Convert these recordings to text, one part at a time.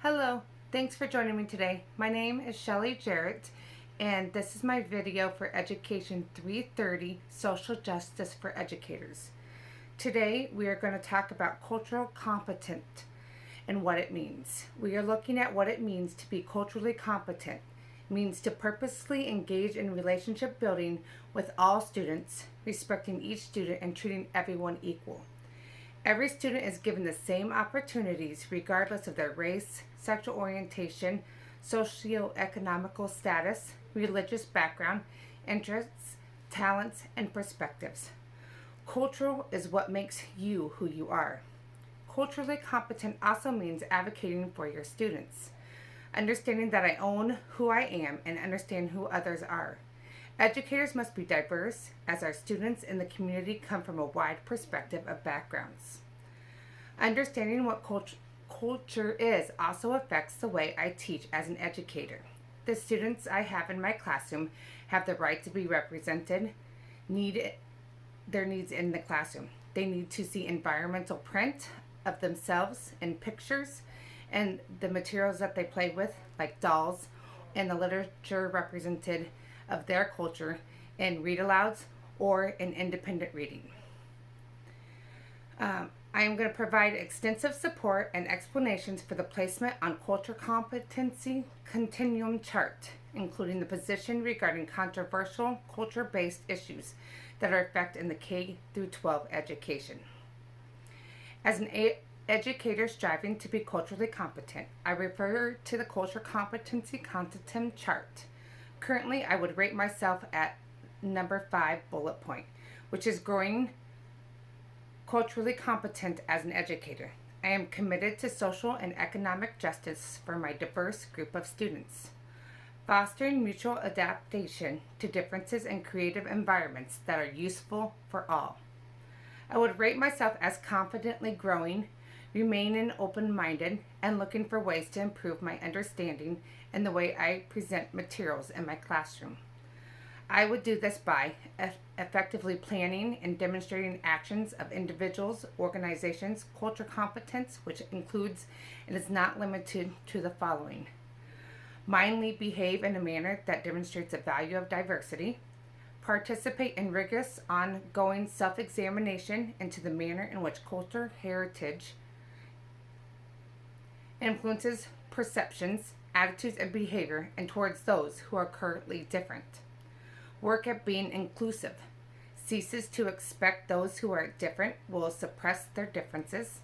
Hello, thanks for joining me today. My name is Shelly Jerrett, and this is my video for Education 330 Social Justice for Educators. Today, we are going to talk about cultural competence and what it means. We are looking at what it means to be culturally competent. It means to purposely engage in relationship building with all students, respecting each student and treating everyone equal. Every student is given the same opportunities regardless of their race, sexual orientation, socioeconomical status, religious background, interests, talents, and perspectives. Cultural is what makes you who you are. Culturally competent also means advocating for your students, understanding that I own who I am and understand who others are. Educators must be diverse, as our students in the community come from a wide perspective of backgrounds. Understanding what culture is also affects the way I teach as an educator. The students I have in my classroom have the right to be represented, need their needs in the classroom. They need to see environmental print of themselves in pictures and the materials that they play with, like dolls, and the literature represented of their culture in read-alouds or in independent reading. I am going to provide extensive support and explanations for the placement on culture competency continuum chart, including the position regarding controversial culture-based issues that are affecting the K through 12 education. As an educator striving to be culturally competent, I refer to the culture competency continuum chart. Currently, I would rate myself at number 5 bullet point, which is growing culturally competent as an educator. I am committed to social and economic justice for my diverse group of students, fostering mutual adaptation to differences in creative environments that are useful for all. I would rate myself as confidently growing, remaining open-minded, and looking for ways to improve my understanding and the way I present materials in my classroom. I would do this by effectively planning and demonstrating actions of individuals, organizations, culture competence, which includes and is not limited to the following: mindfully behave in a manner that demonstrates the value of diversity, participate in rigorous ongoing self-examination into the manner in which culture heritage influences perceptions, attitudes, and behavior and towards those who are currently different. Work at being inclusive, ceases to expect those who are different will suppress their differences.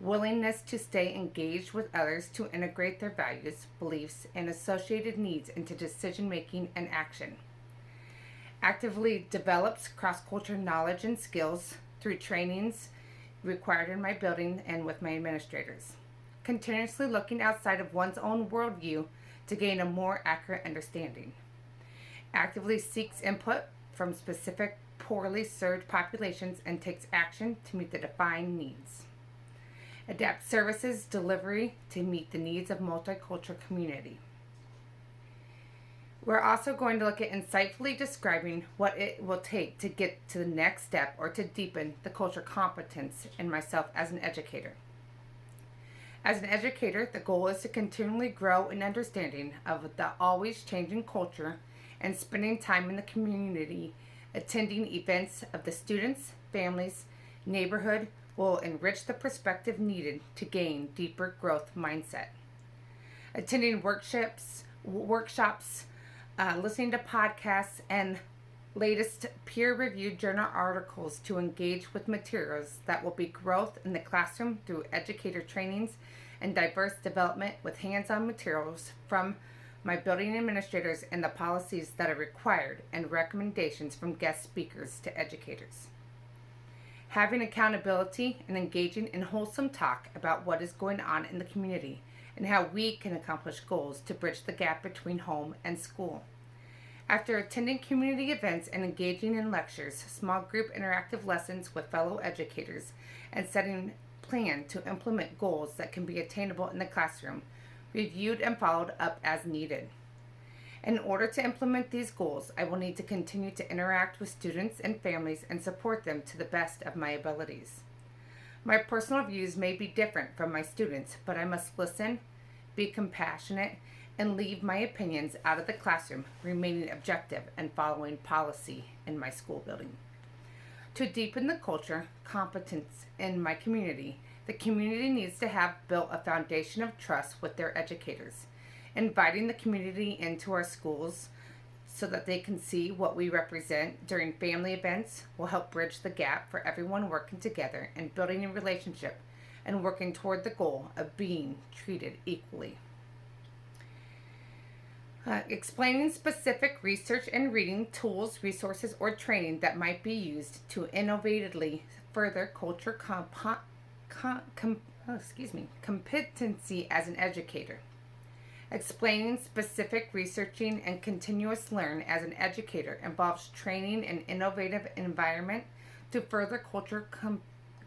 Willingness to stay engaged with others to integrate their values, beliefs, and associated needs into decision-making and action. Actively develops cross-cultural knowledge and skills through trainings required in my building and with my administrators. Continuously looking outside of one's own worldview to gain a more accurate understanding. Actively seeks input from specific poorly served populations and takes action to meet the defined needs. Adapt services delivery to meet the needs of multicultural community. We're also going to look at insightfully describing what it will take to get to the next step or to deepen the culture competence in myself as an educator. As an educator, the goal is to continually grow in understanding of the always changing culture and spending time in the community, attending events of the students, families, neighborhood will enrich the perspective needed to gain deeper growth mindset. Attending workshops, listening to podcasts, and latest peer-reviewed journal articles to engage with materials that will be growth in the classroom through educator trainings and diverse development with hands-on materials from my building administrators and the policies that are required and recommendations from guest speakers to educators. Having accountability and engaging in wholesome talk about what is going on in the community and how we can accomplish goals to bridge the gap between home and school. After attending community events and engaging in lectures, small group interactive lessons with fellow educators, and setting plan to implement goals that can be attainable in the classroom, reviewed and followed up as needed. In order to implement these goals, I will need to continue to interact with students and families and support them to the best of my abilities. My personal views may be different from my students, but I must listen, be compassionate, and leave my opinions out of the classroom, remaining objective and following policy in my school building. To deepen the culture, competence in my community, the community needs to have built a foundation of trust with their educators. Inviting the community into our schools so that they can see what we represent during family events will help bridge the gap for everyone working together and building a relationship and working toward the goal of being treated equally. Explaining specific research and reading tools, resources, or training that might be used to innovatively further culture competency as an educator. Explaining specific researching and continuous learn as an educator involves training in innovative environment to further culture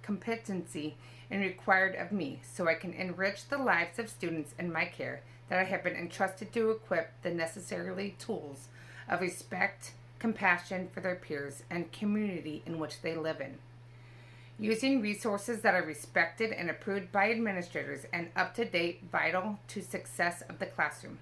competency and required of me so I can enrich the lives of students in my care that I have been entrusted to equip the necessary tools of respect, compassion for their peers, and community in which they live in. Using resources that are respected and approved by administrators and up-to-date, vital to success of the classroom.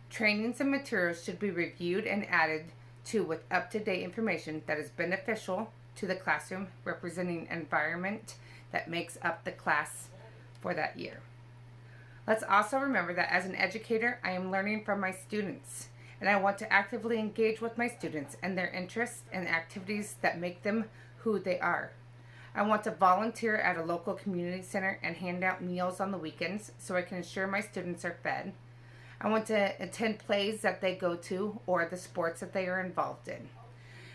Trainings and materials should be reviewed and added to with up-to-date information that is beneficial to the classroom, representing environment that makes up the class for that year. Let's also remember that as an educator, I am learning from my students, and I want to actively engage with my students and their interests and activities that make them who they are. I want to volunteer at a local community center and hand out meals on the weekends so I can ensure my students are fed. I want to attend plays that they go to or the sports that they are involved in.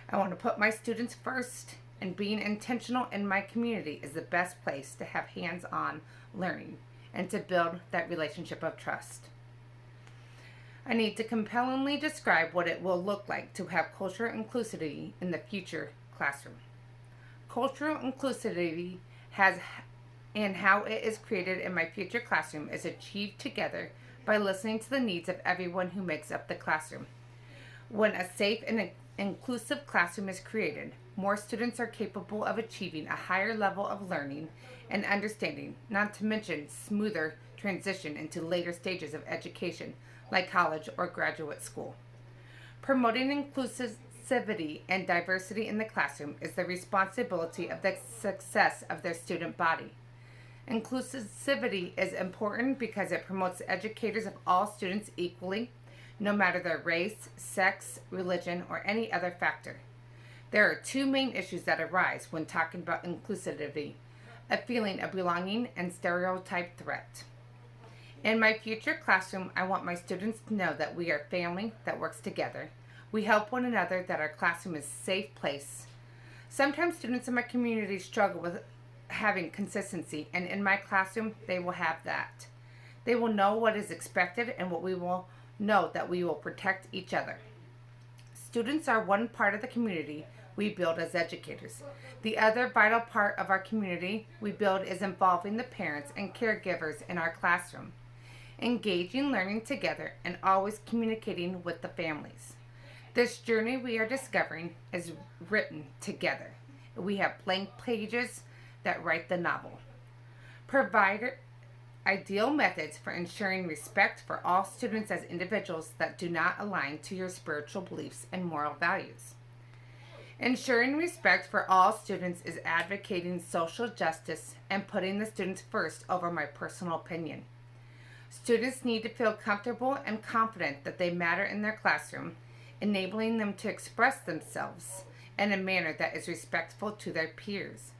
I want to put my students first, and being intentional in my community is the best place to have hands-on learning and to build that relationship of trust. I need to compellingly describe what it will look like to have cultural inclusivity in the future classroom. Cultural inclusivity has and how it is created in my future classroom is achieved together by listening to the needs of everyone who makes up the classroom. When a safe and inclusive classroom is created, more students are capable of achieving a higher level of learning and understanding, not to mention smoother transition into later stages of education like college or graduate school. Promoting inclusivity and diversity in the classroom is the responsibility of the success of their student body. Inclusivity is important because it promotes educators of all students equally, no matter their race, sex, religion, or any other factor. There are two main issues that arise when talking about inclusivity: a feeling of belonging and stereotype threat. In my future classroom, I want my students to know that we are a family that works together. We help one another, that our classroom is a safe place. Sometimes students in my community struggle with having consistency, and in my classroom, they will have that. They will know what is expected and what we will know that we will protect each other. Students are one part of the community we build as educators. The other vital part of our community we build is involving the parents and caregivers in our classroom, engaging, learning together, and always communicating with the families. This journey we are discovering is written together. We have blank pages that write the novel. Provide ideal methods for ensuring respect for all students as individuals that do not align to your spiritual beliefs and moral values. Ensuring respect for all students is advocating social justice and putting the students first over my personal opinion. Students need to feel comfortable and confident that they matter in their classroom, enabling them to express themselves in a manner that is respectful to their peers.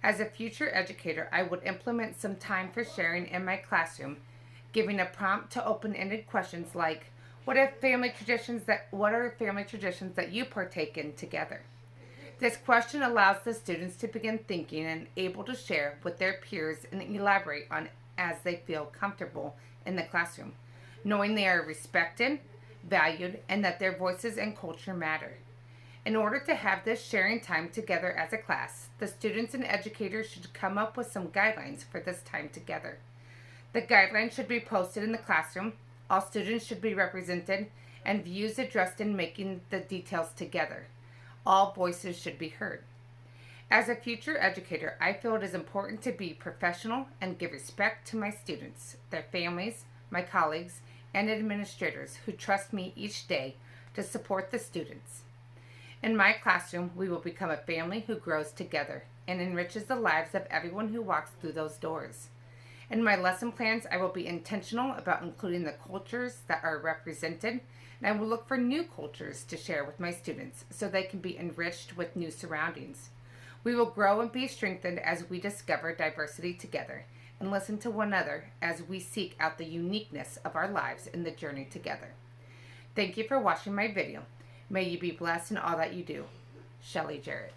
As a future educator, I would implement some time for sharing in my classroom, giving a prompt to open-ended questions like, what are family traditions that you partake in together? This question allows the students to begin thinking and able to share with their peers and elaborate on as they feel comfortable in the classroom, knowing they are respected, valued, and that their voices and culture matter. In order to have this sharing time together as a class, the students and educators should come up with some guidelines for this time together. The guidelines should be posted in the classroom. All students should be represented and views addressed in making the details together. All voices should be heard. As a future educator, I feel it is important to be professional and give respect to my students, their families, my colleagues, and administrators who trust me each day to support the students. In my classroom, we will become a family who grows together and enriches the lives of everyone who walks through those doors. In my lesson plans, I will be intentional about including the cultures that are represented, and I will look for new cultures to share with my students so they can be enriched with new surroundings. We will grow and be strengthened as we discover diversity together and listen to one another as we seek out the uniqueness of our lives in the journey together. Thank you for watching my video. May you be blessed in all that you do. Shelly Jerrett.